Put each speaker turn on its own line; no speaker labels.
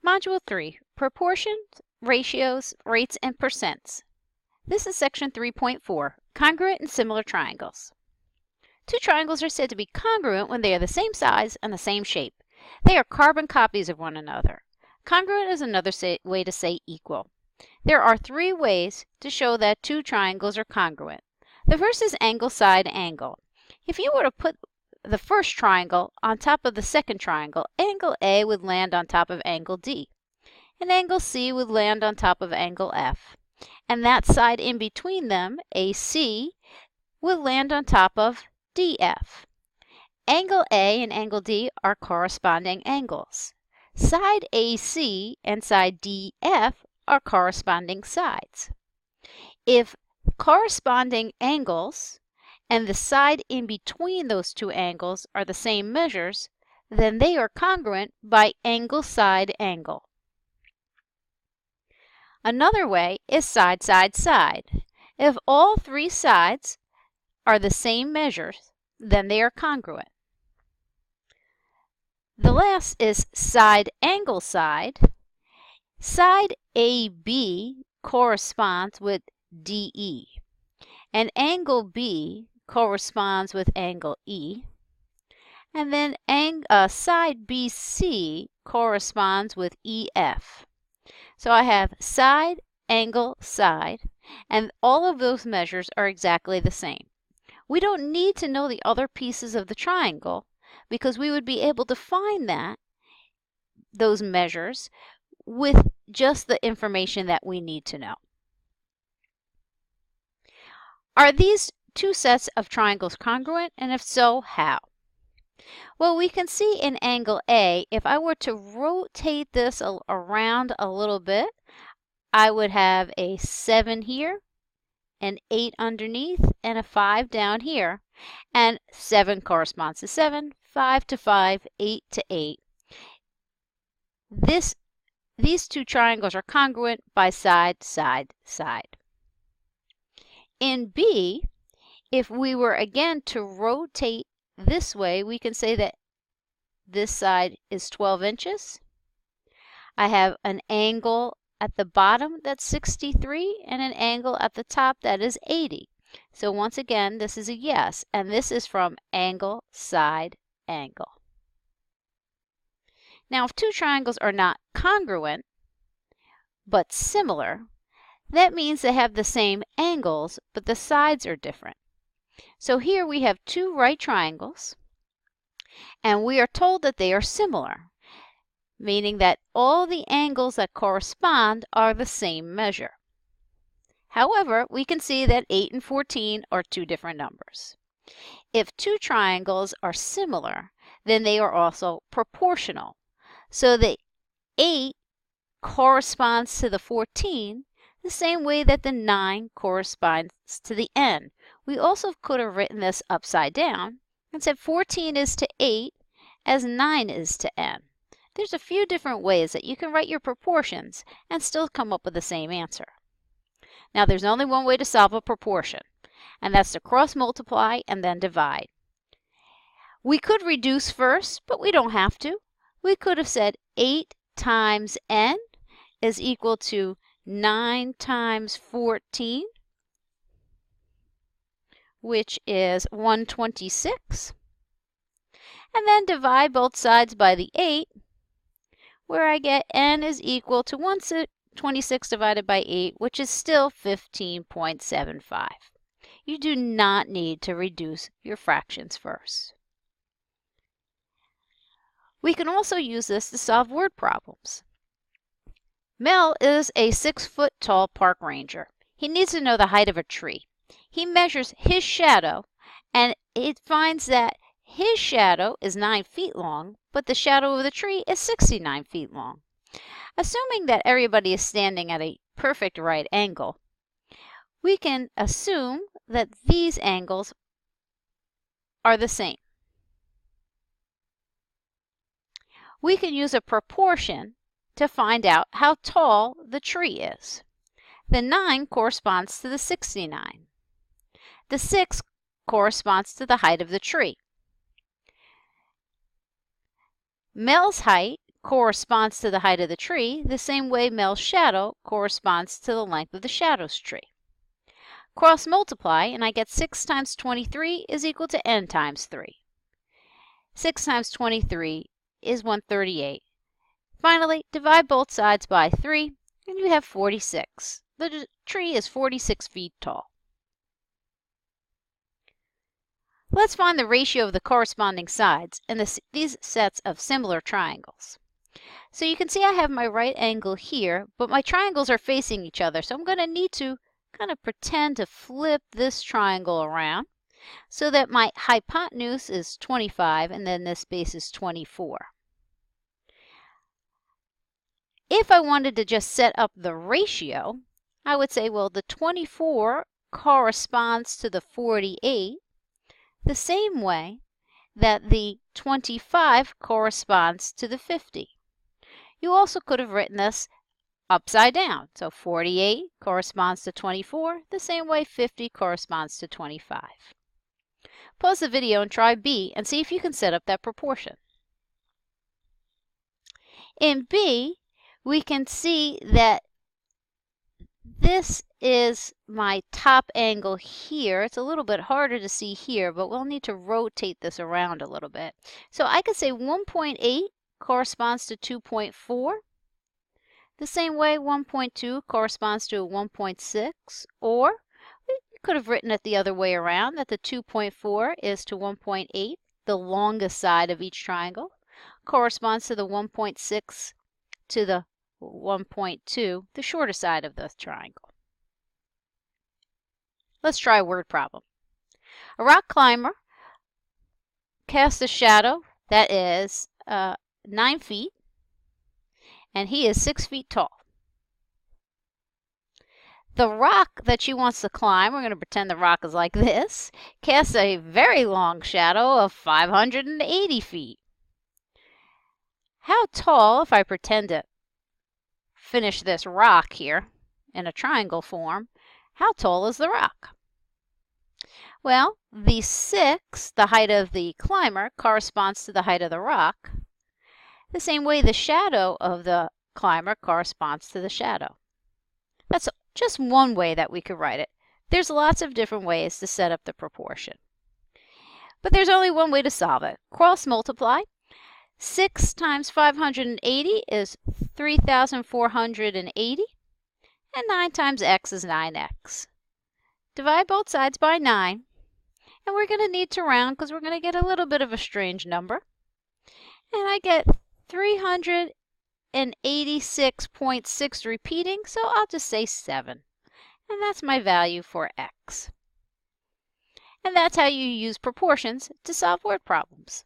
Module 3, Proportions, Ratios, Rates, and Percents. This is Section 3.4, Congruent and Similar Triangles. Two triangles are said to be congruent when they are the same size and the same shape. They are carbon copies of one another. Congruent is another way to say equal. There are three ways to show that two triangles are congruent. The first is angle, side, angle. If you were to put the first triangle on top of the second triangle, angle A would land on top of angle D, and angle C would land on top of angle F, and that side in between them, AC, would land on top of DF. Angle A and angle D are corresponding angles. Side AC and side DF are corresponding sides. If corresponding angles and the side in between those two angles are the same measures, then they are congruent by angle, side, angle. Another way is side, side, side. If all three sides are the same measures, then they are congruent. The last is side, angle, side. Side AB corresponds with DE, and angle B corresponds with angle E, and then side BC corresponds with EF. So I have side, angle, side, and all of those measures are exactly the same. We don't need to know the other pieces of the triangle because we would be able to find those measures with just the information that we need to know. Are these two sets of triangles congruent, and if so, how? Well, we can see in angle A, if I were to rotate this around a little bit, I would have a 7 here, an 8 underneath, and a 5 down here. And 7 corresponds to 7, 5 to 5, 8 to 8. These two triangles are congruent by side, side, side. In B, if we were again to rotate this way, we can say that this side is 12 inches. I have an angle at the bottom that's 63 and an angle at the top that is 80. So once again, this is a yes, and this is from angle, side, angle. Now, if two triangles are not congruent, but similar, that means they have the same angles, but the sides are different. So here we have two right triangles, and we are told that they are similar, meaning that all the angles that correspond are the same measure. However, we can see that 8 and 14 are two different numbers. If two triangles are similar, then they are also proportional. So the 8 corresponds to the 14 the same way that the 9 corresponds to the n. We also could have written this upside down and said 14 is to 8 as 9 is to n. There's a few different ways that you can write your proportions and still come up with the same answer. Now, there's only one way to solve a proportion, and that's to cross multiply and then divide. We could reduce first, but we don't have to. We could have said 8 times n is equal to 9 times 14, which is 126, and then divide both sides by the 8, where I get n is equal to 126 divided by 8, which is still 15.75. You do not need to reduce your fractions first. We can also use this to solve word problems. Mel is a 6-foot-tall park ranger. He needs to know the height of a tree. He measures his shadow, and it finds that his shadow is 9 feet long, but the shadow of the tree is 69 feet long. Assuming that everybody is standing at a perfect right angle, we can assume that these angles are the same. We can use a proportion to find out how tall the tree is. The 9 corresponds to the 69. The 6 corresponds to the height of the tree. Mel's height corresponds to the height of the tree, the same way Mel's shadow corresponds to the length of the shadow's tree. Cross multiply, and I get 6 times 23 is equal to n times 3. 6 times 23 is 138. Finally, divide both sides by 3, and you have 46. The tree is 46 feet tall. Let's find the ratio of the corresponding sides in these sets of similar triangles. So you can see I have my right angle here, but my triangles are facing each other, so I'm going to need to kind of pretend to flip this triangle around so that my hypotenuse is 25 and then this base is 24. If I wanted to just set up the ratio, I would say, well, the 24 corresponds to the 48 the same way that the 25 corresponds to the 50. You also could have written this upside down. So 48 corresponds to 24, the same way 50 corresponds to 25. Pause the video and try B and see if you can set up that proportion. In B, we can see that this is my top angle here. It's a little bit harder to see here, but we'll need to rotate this around a little bit. So I could say 1.8 corresponds to 2.4. The same way 1.2 corresponds to a 1.6, or we could have written it the other way around, that the 2.4 is to 1.8, the longest side of each triangle, corresponds to the 1.6 to the 1.2, the shorter side of the triangle. Let's try a word problem. A rock climber casts a shadow that is 9 feet, and he is 6 feet tall. The rock that she wants to climb, we're going to pretend the rock is like this, casts a very long shadow of 580 feet. How tall, if I pretend to finish this rock here in a triangle form, how tall is the rock? Well, the 6, the height of the climber, corresponds to the height of the rock. The same way the shadow of the climber corresponds to the shadow. That's just one way that we could write it. There's lots of different ways to set up the proportion. But there's only one way to solve it. Cross multiply. 6 times 580 is 3,480, and 9 times x is 9x. Divide both sides by 9, and we're going to need to round because we're going to get a little bit of a strange number. And I get 386.6 repeating, so I'll just say 7. And that's my value for x. And that's how you use proportions to solve word problems.